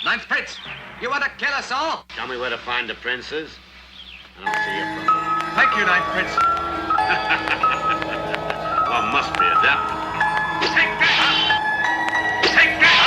Ninth Prince, you want to kill us all? Tell me where to find the princes, and I'll see your problem. Thank you, Ninth Prince. Well, must be a devil. Take that up! Take that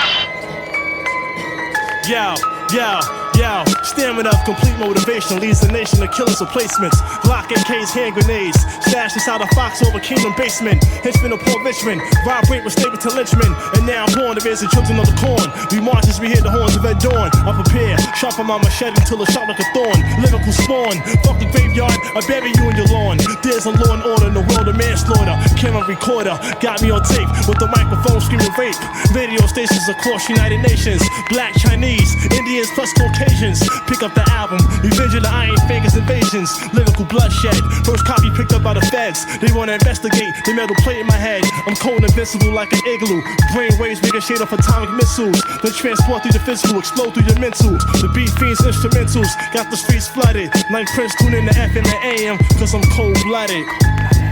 Yo, stamina of complete motivation leads the nation to killers replacements. Glock AKs, hand grenades, stashed inside a fox over Kingdom basement. Henchmen of Port Richmond, vibrate with statement to lynchmen. And now I'm born to raise the children of the corn. We march as we hear the horns of Ed Dawn. I prepare, sharpen my machete until it's sharp like a thorn. Lyrical spawn, fuck the graveyard, I bury you in your lawn. There's a law and order in the world of manslaughter. Camera recorder, got me on tape with the microphone screaming rape. Radio stations across United Nations, black, Chinese, Indians plus Caucasians. Pick up the album, Revenge of the Iron Fingers invasions. Lyrical bloodshed, first copy picked up by the feds. They wanna investigate, the metal plate in my head. I'm cold and invincible like an igloo. Brain waves make a shade of atomic missiles. Then transport through the physical, explode through your mentals. The beat fiends instrumentals, got the streets flooded. Ninth Prince tune in the F and the AM, cause I'm cold blooded.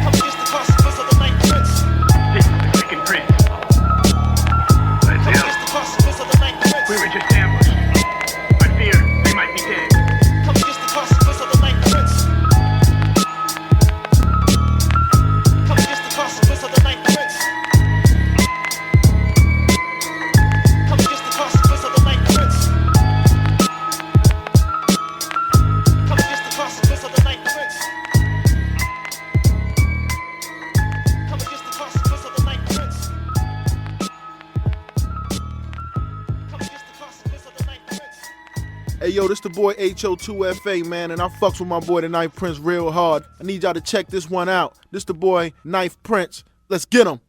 I'm just the consequence of the Ninth Prince. This is the second prince. Let's I'm just the consequence of the Ninth Prince. We were just ambushed. I fear they might be dead. I'm just the consequence of the Ninth Prince. I'm just the consequence of the Ninth Prince. I'm just the consequence of the Ninth Prince. I'm just the consequence of the Ninth Prince. I'm just the consequence of the Ninth Prince. I'm just the consequence of the Ninth Prince. Hey yo, this the boy HO2FA, man, and I fucks with my boy the Ninth Prince real hard. I need y'all to check this one out. This the boy Ninth Prince. Let's get him.